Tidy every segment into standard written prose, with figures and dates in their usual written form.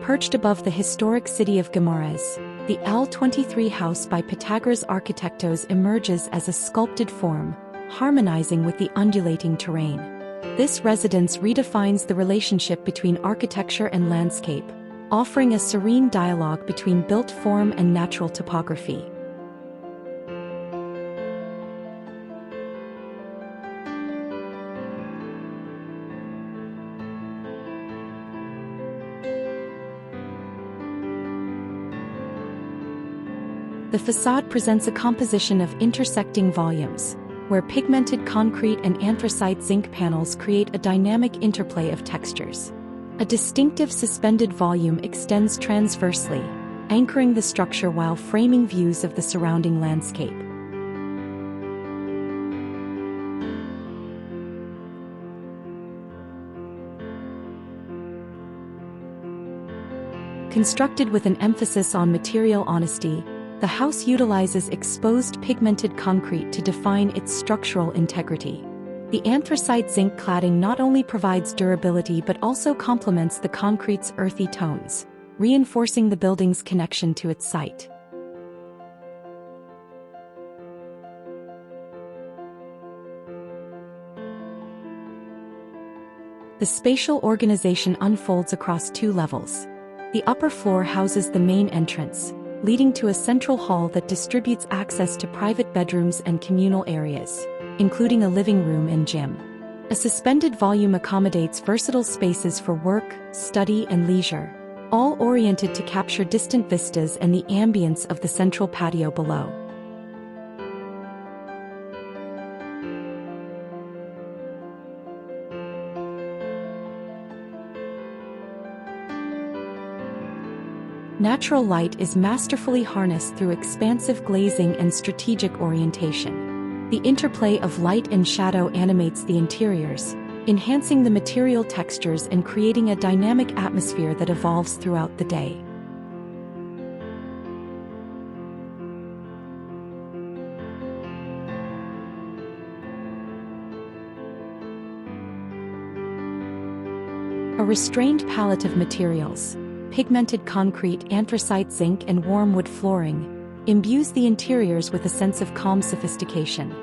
Perched above the historic city of Guimarães, the L23 House by Pitagoras Arquitectos emerges as a sculpted form, harmonizing with the undulating terrain. This residence redefines the relationship between architecture and landscape, offering a serene dialogue between built form and natural topography. The facade presents a composition of intersecting volumes, where pigmented concrete and anthracite zinc panels create a dynamic interplay of textures. A distinctive suspended volume extends transversely, anchoring the structure while framing views of the surrounding landscape. Constructed with an emphasis on material honesty, the house utilizes exposed pigmented concrete to define its structural integrity. The anthracite zinc cladding not only provides durability but also complements the concrete's earthy tones, reinforcing the building's connection to its site. The spatial organization unfolds across two levels. The upper floor houses the main entrance, leading to a central hall that distributes access to private bedrooms and communal areas, including a living room and gym. A suspended volume accommodates versatile spaces for work, study, and leisure, all oriented to capture distant vistas and the ambience of the central patio below. Natural light is masterfully harnessed through expansive glazing and strategic orientation. The interplay of light and shadow animates the interiors, enhancing the material textures and creating a dynamic atmosphere that evolves throughout the day. A restrained palette of materials, pigmented concrete, anthracite zinc, and warm wood flooring, imbues the interiors with a sense of calm sophistication.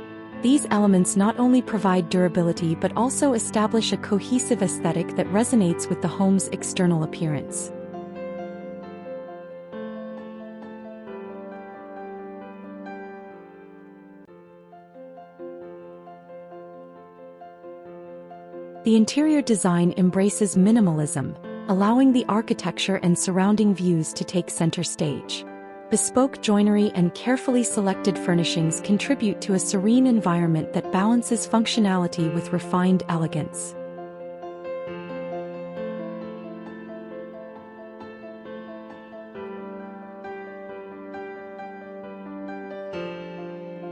These elements not only provide durability but also establish a cohesive aesthetic that resonates with the home's external appearance. The interior design embraces minimalism, allowing the architecture and surrounding views to take center stage. Bespoke joinery and carefully selected furnishings contribute to a serene environment that balances functionality with refined elegance.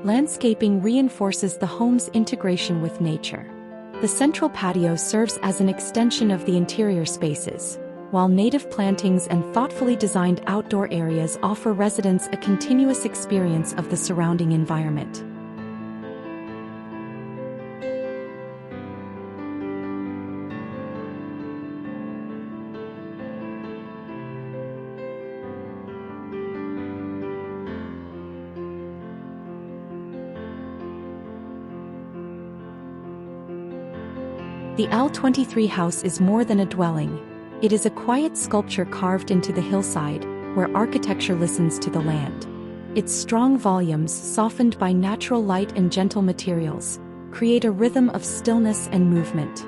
Landscaping reinforces the home's integration with nature. The central patio serves as an extension of the interior spaces, while native plantings and thoughtfully designed outdoor areas offer residents a continuous experience of the surrounding environment. The L23 House is more than a dwelling. It is a quiet sculpture carved into the hillside, where architecture listens to the land. Its strong volumes, softened by natural light and gentle materials, create a rhythm of stillness and movement.